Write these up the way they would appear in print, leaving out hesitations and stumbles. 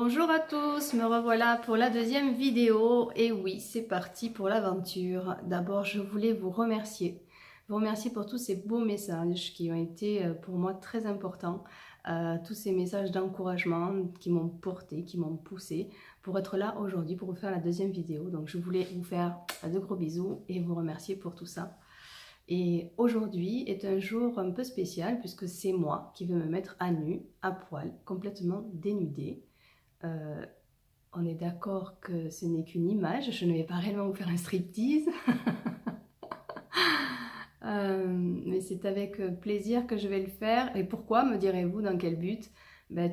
Bonjour à tous, me revoilà pour la deuxième vidéo et oui, c'est parti pour l'aventure. D'abord, je voulais vous remercier pour tous ces beaux messages qui ont été pour moi très importants, tous ces messages d'encouragement qui m'ont porté, qui m'ont poussé pour être là aujourd'hui pour vous faire la deuxième vidéo. Donc je voulais vous faire de gros bisous et vous remercier pour tout ça. Et aujourd'hui est un jour un peu spécial puisque c'est moi qui vais me mettre à nu, à poil, complètement dénudée. Euh, on est d'accord que ce n'est qu'une image, je ne vais pas réellement vous faire un striptease. Mais c'est avec plaisir que je vais le faire. Et pourquoi, me direz-vous, dans quel but?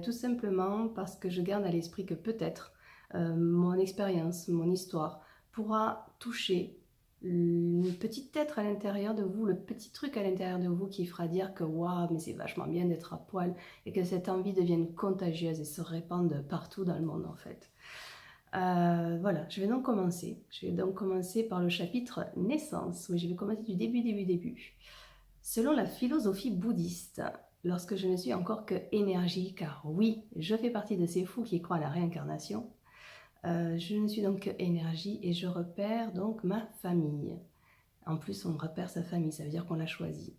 Tout simplement parce que je garde à l'esprit que peut-être mon expérience, mon histoire pourra toucher le petit être à l'intérieur de vous, le petit truc à l'intérieur de vous qui fera dire que waouh, mais c'est vachement bien d'être à poil et que cette envie devienne contagieuse et se répande partout dans le monde en fait. Voilà, je vais donc commencer. Je vais donc commencer par le chapitre naissance. Oui, je vais commencer du début. Selon la philosophie bouddhiste, lorsque je ne suis encore que énergie, car oui, je fais partie de ces fous qui croient à la réincarnation, je ne suis donc que énergie et je repère donc ma famille. En plus, on repère sa famille, ça veut dire qu'on l'a choisie.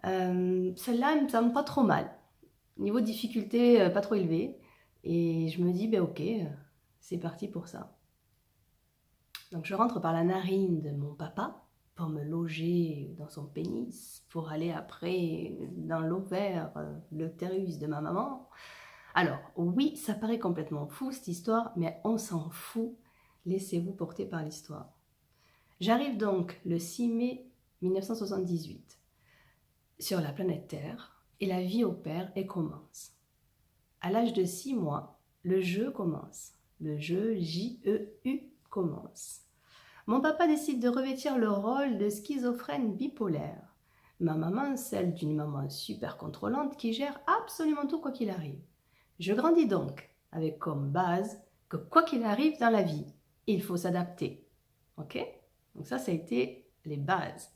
Celle-là, elle me semble pas trop mal. Niveau de difficulté, pas trop élevé. Et je me dis, ben ok, c'est parti pour ça. Donc je rentre par la narine de mon papa pour me loger dans son pénis, pour aller après dans l'ovaire, l'utérus de ma maman. Alors oui, ça paraît complètement fou cette histoire, mais on s'en fout. Laissez-vous porter par l'histoire. J'arrive donc le 6 mai 1978 sur la planète Terre et la vie opère et commence. À l'âge de 6 mois, le jeu commence. Le jeu J-E-U commence. Mon papa décide de revêtir le rôle de schizophrène bipolaire. Ma maman, celle d'une maman super contrôlante qui gère absolument tout quoi qu'il arrive. Je grandis donc avec comme base que quoi qu'il arrive dans la vie, il faut s'adapter. Ok? Donc ça a été les bases.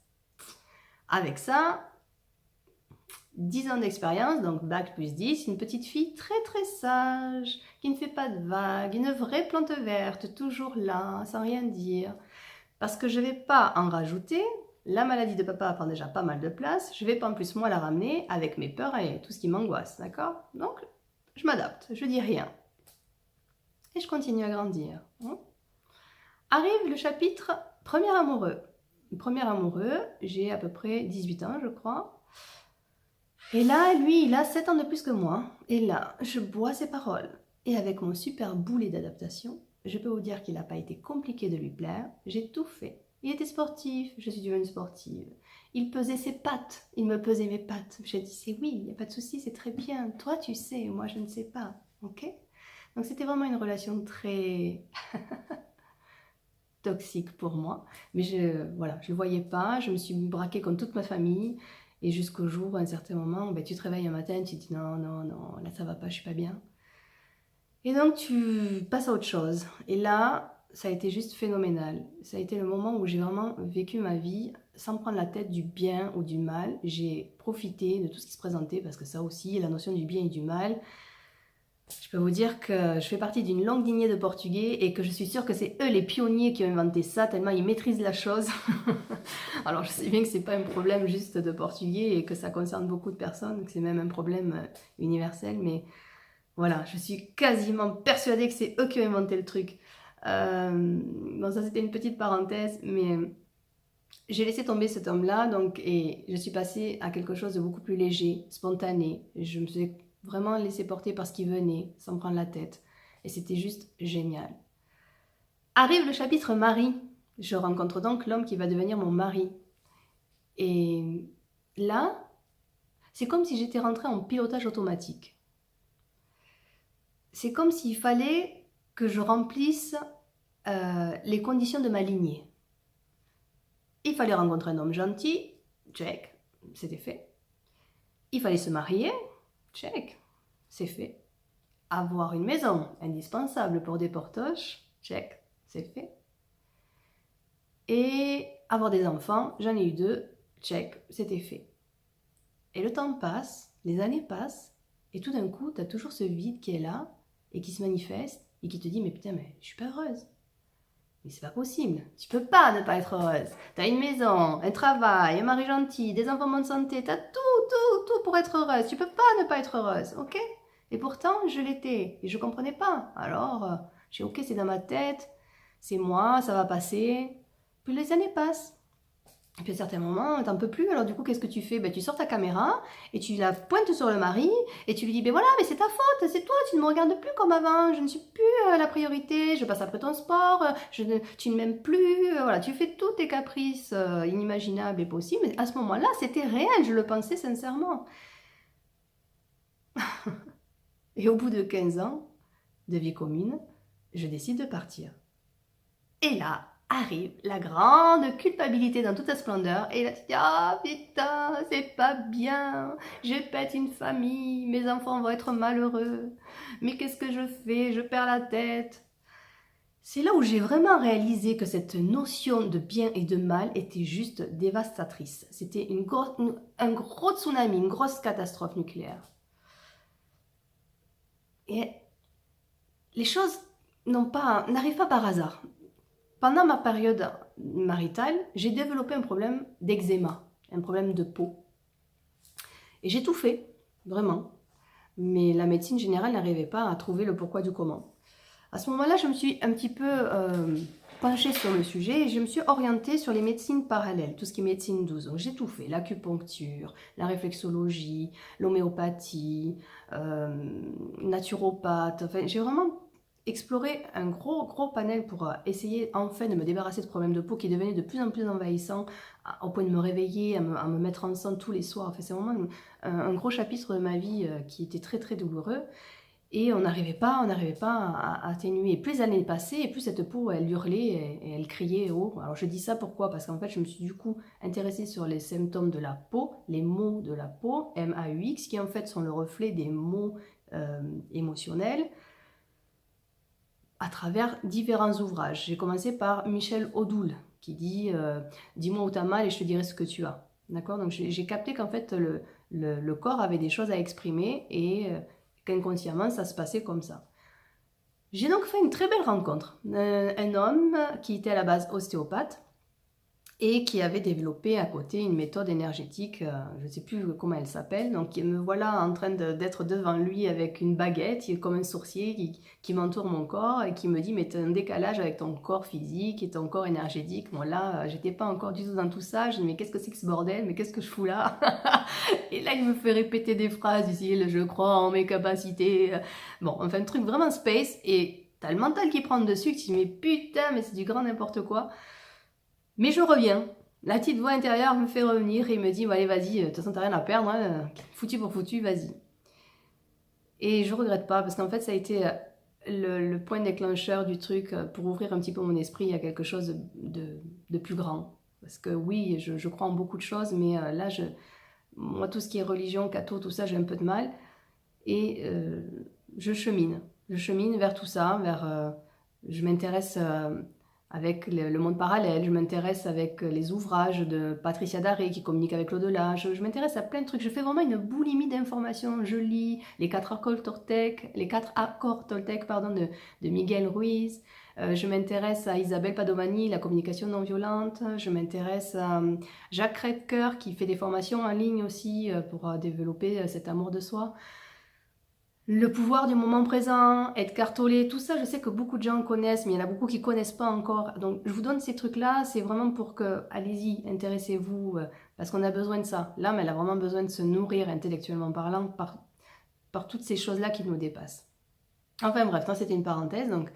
Avec ça, 10 ans d'expérience, donc bac plus 10, une petite fille très très sage, qui ne fait pas de vagues, une vraie plante verte, toujours là, sans rien dire. Parce que je ne vais pas en rajouter, la maladie de papa prend déjà pas mal de place, je ne vais pas en plus moi la ramener avec mes peurs et tout ce qui m'angoisse, d'accord? Donc, je m'adapte, je dis rien. Et je continue à grandir. Arrive le chapitre premier amoureux. Premier amoureux, j'ai à peu près 18 ans, je crois. Et là, lui, il a 7 ans de plus que moi. Et là, je bois ses paroles. Et avec mon super boulet d'adaptation, je peux vous dire qu'il n'a pas été compliqué de lui plaire. J'ai tout fait. Il était sportif, je suis devenue sportive. Il pesait ses pattes, il me pesait mes pattes. J'ai dit, c'est oui, il n'y a pas de souci, c'est très bien. Toi, tu sais, moi, je ne sais pas. Ok? Donc, c'était vraiment une relation très toxique pour moi. Mais voilà, je ne le voyais pas. Je me suis braquée contre toute ma famille. Et jusqu'au jour, à un certain moment, tu te réveilles un matin, tu te dis non, non, non, là ça va pas, je suis pas bien. Et donc tu passes à autre chose. Et là, ça a été juste phénoménal. Ça a été le moment où j'ai vraiment vécu ma vie sans prendre la tête du bien ou du mal. J'ai profité de tout ce qui se présentait parce que ça aussi, la notion du bien et du mal, je peux vous dire que je fais partie d'une longue lignée de Portugais et que je suis sûre que c'est eux les pionniers qui ont inventé ça, tellement ils maîtrisent la chose. Alors je sais bien que c'est pas un problème juste de Portugais et que ça concerne beaucoup de personnes, que c'est même un problème universel, mais voilà, je suis quasiment persuadée que c'est eux qui ont inventé le truc. Bon, ça c'était une petite parenthèse, mais j'ai laissé tomber cet homme-là, donc, et je suis passée à quelque chose de beaucoup plus léger, spontané. Je me suis vraiment laissé porter par ce qui venait, sans prendre la tête. Et c'était juste génial. Arrive le chapitre mari. Je rencontre donc l'homme qui va devenir mon mari. Et là, c'est comme si j'étais rentrée en pilotage automatique. C'est comme s'il fallait que je remplisse les conditions de ma lignée. Il fallait rencontrer un homme gentil, check, c'était fait. Il fallait se marier, check, c'est fait. Avoir une maison, indispensable pour des portoches, check, c'est fait. Et avoir des enfants, j'en ai eu 2, check, c'était fait. Et le temps passe, les années passent, et tout d'un coup, tu as toujours ce vide qui est là, et qui se manifeste et qui te dit mais putain mais je suis pas heureuse. Mais c'est pas possible, tu peux pas ne pas être heureuse. T'as une maison, un travail, un mari gentil, des enfants en bonne santé, t'as tout pour être heureuse. Tu peux pas ne pas être heureuse, ok? Et pourtant je l'étais et je comprenais pas. Alors j'ai ok c'est dans ma tête, c'est moi, ça va passer. Puis les années passent. Et puis à certains moments, t'en peux plus, alors du coup, qu'est-ce que tu fais? Ben, tu sors ta caméra et tu la pointes sur le mari et tu lui dis, ben voilà, mais c'est ta faute, c'est toi, tu ne me regardes plus comme avant, je ne suis plus la priorité, je passe après ton sport, tu ne m'aimes plus, voilà, tu fais tous tes caprices inimaginables et possibles. Mais à ce moment-là, c'était réel, je le pensais sincèrement. Et au bout de 15 ans de vie commune, je décide de partir. Et là, arrive la grande culpabilité dans toute sa splendeur. Et là, tu dis, ah putain, c'est pas bien. Je pète une famille, mes enfants vont être malheureux. Mais qu'est-ce que je fais? Je perds la tête. C'est là où j'ai vraiment réalisé que cette notion de bien et de mal était juste dévastatrice. C'était un gros tsunami, une grosse catastrophe nucléaire. Et les choses n'arrivent pas par hasard. Pendant ma période maritale, j'ai développé un problème d'eczéma, un problème de peau. Et j'ai tout fait, vraiment. Mais la médecine générale n'arrivait pas à trouver le pourquoi du comment. À ce moment-là, je me suis un petit peu penchée sur le sujet et je me suis orientée sur les médecines parallèles, tout ce qui est médecine douce. Donc j'ai tout fait, l'acupuncture, la réflexologie, l'homéopathie, naturopathe. Enfin, j'ai vraiment exploré un gros panel pour essayer enfin de me débarrasser de problèmes de peau qui devenaient de plus en plus envahissants, au point de me réveiller, à me mettre en sang tous les soirs. Enfin, c'est vraiment un gros chapitre de ma vie qui était très douloureux. Et on n'arrivait pas à atténuer. Plus les années passaient, et plus cette peau, elle hurlait et elle criait haut. Alors je dis ça pourquoi? Parce qu'en fait, je me suis du coup intéressée sur les symptômes de la peau, les maux de la peau, MAUX, qui en fait sont le reflet des maux émotionnels, à travers différents ouvrages. J'ai commencé par Michel Odoul, qui dit dis-moi où t'as mal et je te dirai ce que tu as. D'accord? Donc j'ai capté qu'en fait, le corps avait des choses à exprimer et qu'inconsciemment, ça se passait comme ça. J'ai donc fait une très belle rencontre. Un homme qui était à la base ostéopathe et qui avait développé à côté une méthode énergétique, je ne sais plus comment elle s'appelle, donc me voilà en train d'être devant lui avec une baguette, comme un sourcier qui m'entoure mon corps et qui me dit mais tu as un décalage avec ton corps physique et ton corps énergétique. Bon là, j'étais pas encore du tout dans tout ça, je dis mais qu'est-ce que c'est que ce bordel, mais qu'est-ce que je fous là? Et là il me fait répéter des phrases du style je crois en mes capacités, bon enfin un truc vraiment space et t'as le mental qui prend dessus, tu te dis mais putain mais c'est du grand n'importe quoi. Mais je reviens. La petite voix intérieure me fait revenir et me dit allez, vas-y, de toute façon, t'as rien à perdre, hein, foutu pour foutu, vas-y. Et je regrette pas parce qu'en fait, ça a été le point déclencheur du truc pour ouvrir un petit peu mon esprit à quelque chose de plus grand. Parce que oui, je crois en beaucoup de choses, mais là, moi, tout ce qui est religion, catho, tout ça, j'ai un peu de mal. Et je chemine. Je chemine vers tout ça, je m'intéresse avec le monde parallèle, je m'intéresse avec les ouvrages de Patricia Daré qui communique avec l'au-delà, je m'intéresse à plein de trucs, je fais vraiment une boulimie d'informations, je lis les 4 accords Toltec, pardon, de Miguel Ruiz, je m'intéresse à Isabelle Padomani, la communication non violente, je m'intéresse à Jacques Redker qui fait des formations en ligne aussi pour développer cet amour de soi. Le pouvoir du moment présent, Edgar Tolle, tout ça, je sais que beaucoup de gens connaissent, mais il y en a beaucoup qui ne connaissent pas encore. Donc, je vous donne ces trucs-là, c'est vraiment pour que, allez-y, intéressez-vous, parce qu'on a besoin de ça. L'âme, elle a vraiment besoin de se nourrir, intellectuellement parlant, par toutes ces choses-là qui nous dépassent. Enfin bref, c'était une parenthèse, donc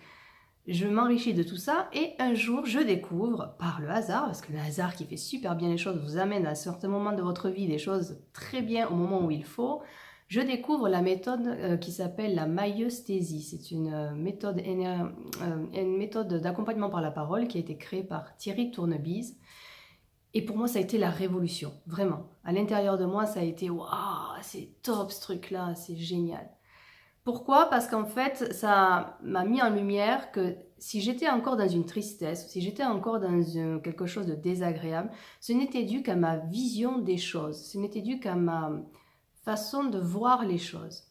je m'enrichis de tout ça, et un jour, je découvre, par le hasard, parce que le hasard qui fait super bien les choses, vous amène à certains moments de votre vie des choses très bien au moment où il faut, je découvre la méthode qui s'appelle la maïeusthésie. C'est une méthode d'accompagnement par la parole qui a été créée par Thierry Tournebise. Et pour moi, ça a été la révolution, vraiment. À l'intérieur de moi, ça a été « Waouh, c'est top ce truc-là, c'est génial ». Pourquoi? Parce qu'en fait, ça m'a mis en lumière que si j'étais encore dans une tristesse, si j'étais encore dans quelque chose de désagréable, ce n'était dû qu'à ma vision des choses, ce n'était dû qu'à ma façon de voir les choses.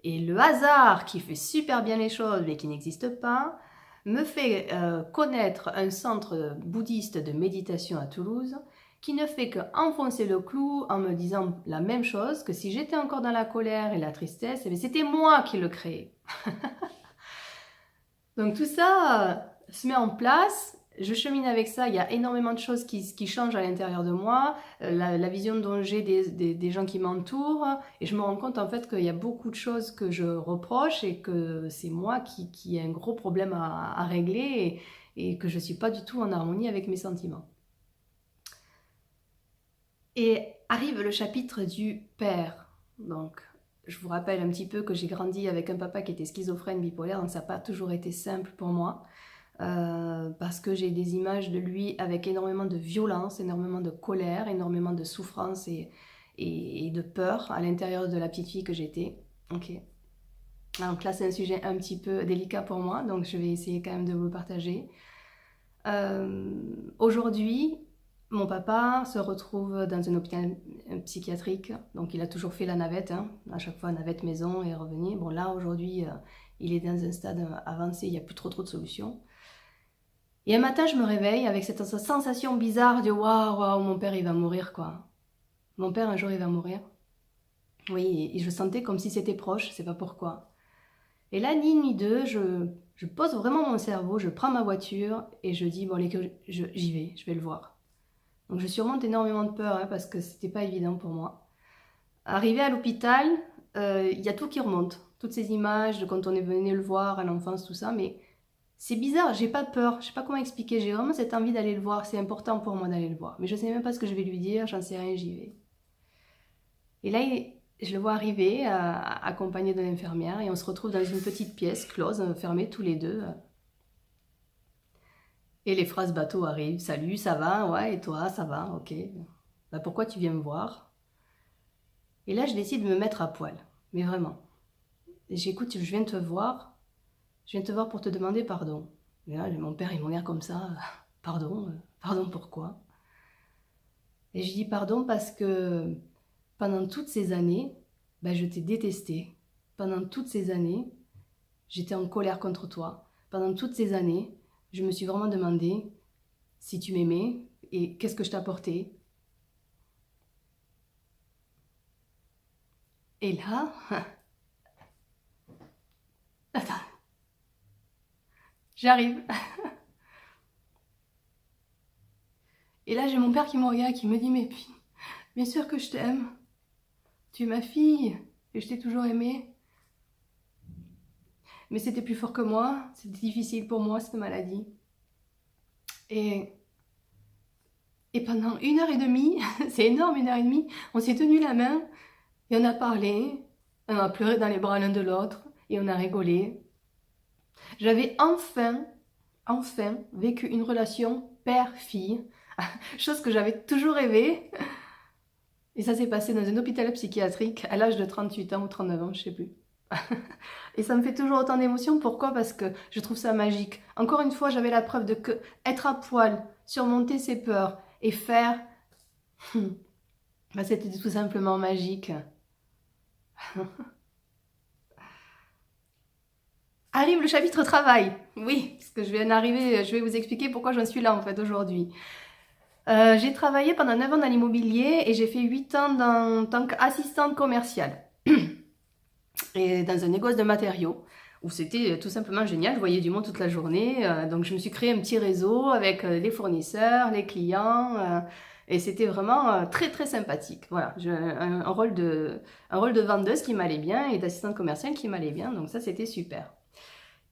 Et le hasard qui fait super bien les choses mais qui n'existe pas, me fait connaître un centre bouddhiste de méditation à Toulouse qui ne fait qu'enfoncer le clou en me disant la même chose, que si j'étais encore dans la colère et la tristesse, eh c'était moi qui le créais. Donc tout ça se met en place, je chemine avec ça, il y a énormément de choses qui changent à l'intérieur de moi, la vision dont j'ai des gens qui m'entourent, et je me rends compte en fait qu'il y a beaucoup de choses que je reproche et que c'est moi qui ai un gros problème à régler et que je ne suis pas du tout en harmonie avec mes sentiments. Et arrive le chapitre du père. Donc, je vous rappelle un petit peu que j'ai grandi avec un papa qui était schizophrène, bipolaire, donc ça n'a pas toujours été simple pour moi. Parce que j'ai des images de lui avec énormément de violence, énormément de colère, énormément de souffrance et de peur à l'intérieur de la petite fille que j'étais. Ok. Donc là, c'est un sujet un petit peu délicat pour moi, donc je vais essayer quand même de vous le partager. Aujourd'hui, mon papa se retrouve dans un hôpital psychiatrique, donc il a toujours fait la navette, hein, à chaque fois navette maison et revenir. Bon là, aujourd'hui, il est dans un stade avancé, il n'y a plus trop de solutions. Et un matin, je me réveille avec cette sensation bizarre de waouh, waouh, mon père il va mourir quoi. Mon père un jour il va mourir. Oui, et je sentais comme si c'était proche, je sais pas pourquoi. Et là, ni une ni deux, je pose vraiment mon cerveau, je prends ma voiture et je dis bon, allez, j'y vais, je vais le voir. Donc je surmonte énormément de peur hein, parce que c'était pas évident pour moi. Arrivé à l'hôpital, il y a tout qui remonte, toutes ces images de quand on est venu le voir à l'enfance, tout ça, mais c'est bizarre, j'ai pas peur, je sais pas comment expliquer, j'ai vraiment cette envie d'aller le voir, c'est important pour moi d'aller le voir. Mais je sais même pas ce que je vais lui dire, j'en sais rien, j'y vais. Et là, je le vois arriver, accompagné de l'infirmière, et on se retrouve dans une petite pièce close, fermée tous les deux. Et les phrases bateau arrivent, salut, ça va, ouais, et toi, ça va, ok. Bah, pourquoi tu viens me voir? Et là, je décide de me mettre à poil, mais vraiment. J'écoute, je viens te voir, je viens te voir pour te demander pardon. Et là, mon père, il me regarde comme ça, pardon, pardon pourquoi? Et je dis pardon parce que pendant toutes ces années, ben, je t'ai détesté. Pendant toutes ces années, j'étais en colère contre toi. Pendant toutes ces années, je me suis vraiment demandé si tu m'aimais et qu'est-ce que je t'apportais. Et là, attends, j'arrive. Et là, j'ai mon père qui me regarde, qui me dit, mais puis, bien sûr que je t'aime. Tu es ma fille et je t'ai toujours aimée. Mais c'était plus fort que moi, c'était difficile pour moi cette maladie. Et pendant 1 heure et demie, c'est énorme, 1 heure et demie, on s'est tenu la main et on a parlé, on a pleuré dans les bras l'un de l'autre et on a rigolé. J'avais enfin vécu une relation père-fille, chose que j'avais toujours rêvé. Et ça s'est passé dans un hôpital psychiatrique à l'âge de 38 ans ou 39 ans, je sais plus. Et ça me fait toujours autant d'émotions. Pourquoi? Parce que je trouve ça magique. Encore une fois, j'avais la preuve de que être à poil, surmonter ses peurs et faire, bah, c'était tout simplement magique. Arrive le chapitre travail. Oui, parce que je viens d'arriver, je vais vous expliquer pourquoi j'en suis là en fait aujourd'hui. J'ai travaillé pendant 9 ans dans l'immobilier et j'ai fait 8 ans en tant qu'assistante commerciale. Et dans un négoce de matériaux, où c'était tout simplement génial, je voyais du monde toute la journée, donc je me suis créé un petit réseau avec les fournisseurs, les clients, et c'était vraiment très très sympathique. Voilà, un rôle de vendeuse qui m'allait bien et d'assistante commerciale qui m'allait bien, donc ça c'était super.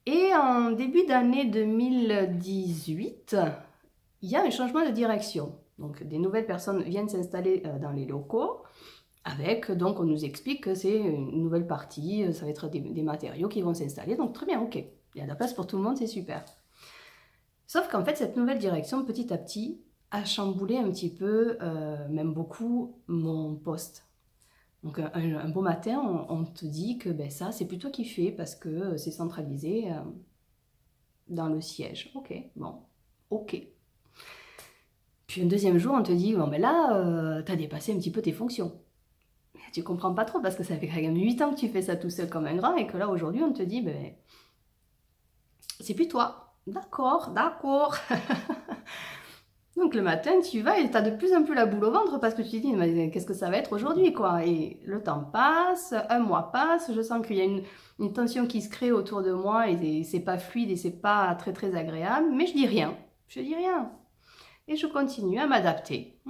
Et en début d'année 2018, il y a un changement de direction. Donc des nouvelles personnes viennent s'installer dans les locaux, avec, donc on nous explique que c'est une nouvelle partie, ça va être des matériaux qui vont s'installer, donc très bien, ok. Il y a de la place pour tout le monde, c'est super. Sauf qu'en fait, cette nouvelle direction, petit à petit, a chamboulé un petit peu, même beaucoup, mon poste. Donc un beau matin, on te dit que ben, ça, c'est plus toi qui fais parce que c'est centralisé dans le siège. Ok, bon, ok. Puis un deuxième jour, on te dit, bon ben là, t'as dépassé un petit peu tes fonctions. Tu comprends pas trop parce que ça fait quand même 8 ans que tu fais ça tout seul comme un grand et que là aujourd'hui on te dit ben c'est plus toi. D'accord, d'accord. Donc le matin tu vas et tu as de plus en plus la boule au ventre parce que tu te dis mais qu'est-ce que ça va être aujourd'hui quoi. Et le temps passe, un mois passe, je sens qu'il y a une tension qui se crée autour de moi et c'est pas fluide et c'est pas très très agréable, mais je dis rien. Je dis rien. Et je continue à m'adapter.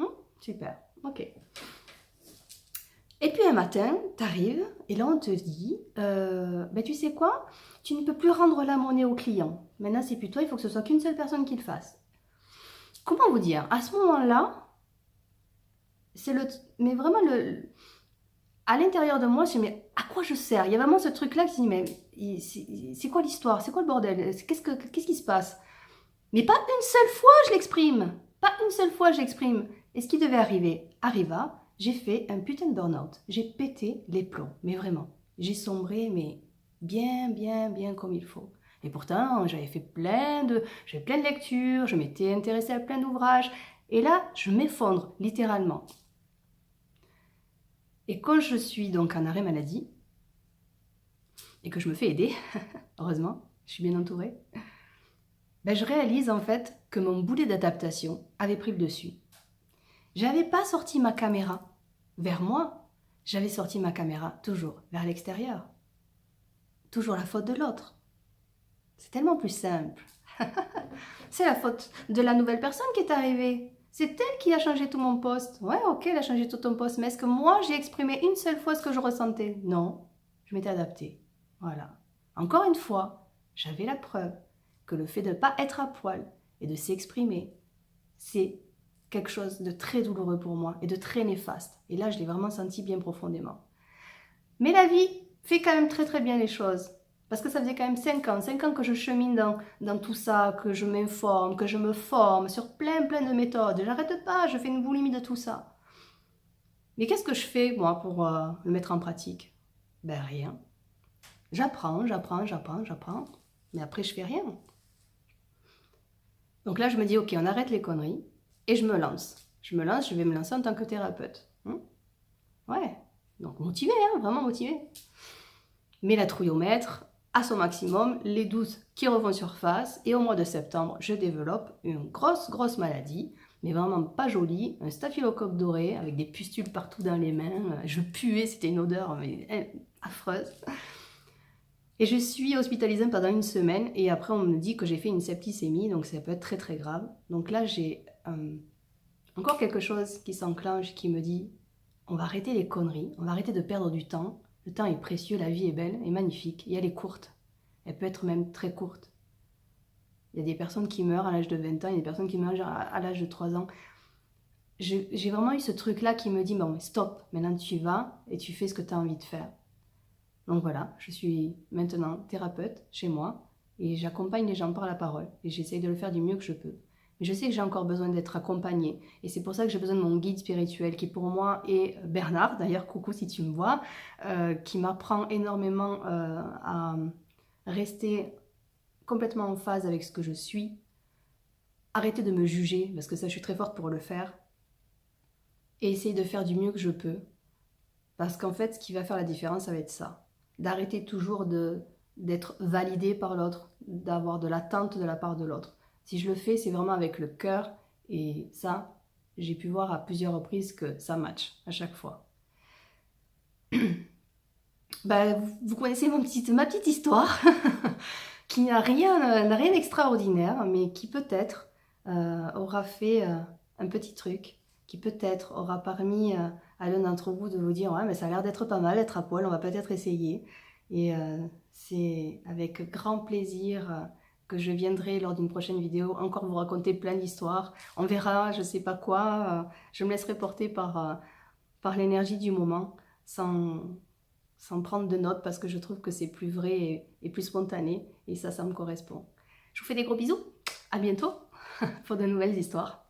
Super, ok. Et puis un matin, t'arrives et là on te dit, ben tu sais quoi, tu ne peux plus rendre la monnaie au client. Maintenant c'est plus toi, il faut que ce soit qu'une seule personne qui le fasse. Comment vous dire? À ce moment-là, c'est mais vraiment à l'intérieur de moi, je me dis mais à quoi je sers? Il y a vraiment ce truc-là qui se dit mais c'est quoi l'histoire? C'est quoi le bordel? Qu'est-ce qui se passe? Mais pas une seule fois je l'exprime. Pas une seule fois je l'exprime. Et ce qui devait arriver arriva. J'ai fait un putain de burn-out. J'ai pété les plombs. Mais vraiment. J'ai sombré, mais bien, bien, bien comme il faut. Et pourtant, j'avais plein de lectures, je m'étais intéressée à plein d'ouvrages. Et là, je m'effondre, littéralement. Et quand je suis donc en arrêt maladie, et que je me fais aider, heureusement, je suis bien entourée, ben je réalise en fait que mon boulet d'adaptation avait pris le dessus. J'avais pas sorti ma caméra vers moi, j'avais sorti ma caméra toujours vers l'extérieur. Toujours la faute de l'autre. C'est tellement plus simple. C'est la faute de la nouvelle personne qui est arrivée. C'est elle qui a changé tout mon poste. Ouais, ok, elle a changé tout ton poste, mais est-ce que moi j'ai exprimé une seule fois ce que je ressentais? Non, je m'étais adaptée. Voilà. Encore une fois, j'avais la preuve que le fait de ne pas être à poil et de s'exprimer, c'est quelque chose de très douloureux pour moi et de très néfaste. Et là, je l'ai vraiment senti bien profondément. Mais la vie fait quand même très très bien les choses. Parce que ça faisait quand même 5 ans que je chemine dans tout ça, que je m'informe, que je me forme sur plein de méthodes. J'arrête pas, je fais une boulimie de tout ça. Mais qu'est-ce que je fais, moi, pour le mettre en pratique? Ben rien. J'apprends, mais après je fais rien. Donc là, je me dis, ok, on arrête les conneries, et je me lance. Je vais me lancer en tant que thérapeute. Ouais, donc motivée, vraiment motivée. Mais la trouille au maître, à son maximum, les doutes qui refont surface, et au mois de septembre, je développe une grosse maladie, mais vraiment pas jolie, un staphylocoque doré, avec des pustules partout dans les mains, je puais, c'était une odeur mais, affreuse. Et je suis hospitalisée pendant 1 semaine, et après on me dit que j'ai fait une septicémie, donc ça peut être très très grave. Donc là j'ai encore quelque chose qui s'enclenche, qui me dit, on va arrêter les conneries, on va arrêter de perdre du temps. Le temps est précieux, la vie est belle et magnifique, et elle est courte. Elle peut être même très courte. Il y a des personnes qui meurent à l'âge de 20 ans, il y a des personnes qui meurent à l'âge de 3 ans. J'ai vraiment eu ce truc-là qui me dit, bon, stop, maintenant tu vas et tu fais ce que tu as envie de faire. Donc voilà, je suis maintenant thérapeute chez moi, et j'accompagne les gens par la parole, et j'essaye de le faire du mieux que je peux. Mais je sais que j'ai encore besoin d'être accompagnée. Et c'est pour ça que j'ai besoin de mon guide spirituel, qui pour moi est Bernard, d'ailleurs, coucou si tu me vois, qui m'apprend énormément à rester complètement en phase avec ce que je suis, arrêter de me juger, parce que ça, je suis très forte pour le faire, et essayer de faire du mieux que je peux. Parce qu'en fait, ce qui va faire la différence, ça va être ça. D'arrêter toujours d'être validé par l'autre, d'avoir de l'attente de la part de l'autre. Si je le fais, c'est vraiment avec le cœur, et ça, j'ai pu voir à plusieurs reprises que ça match à chaque fois. Bah, vous connaissez ma petite histoire, qui n'a rien d'extraordinaire, mais qui peut-être aura fait un petit truc, qui peut-être aura permis à l'un d'entre vous de vous dire « Ouais, mais ça a l'air d'être pas mal, être à poil, on va peut-être essayer. » Et c'est avec grand plaisir que je viendrai lors d'une prochaine vidéo encore vous raconter plein d'histoires. On verra, je sais pas quoi, je me laisserai porter par l'énergie du moment, sans prendre de notes, parce que je trouve que c'est plus vrai et plus spontané, et ça me correspond. Je vous fais des gros bisous, à bientôt pour de nouvelles histoires.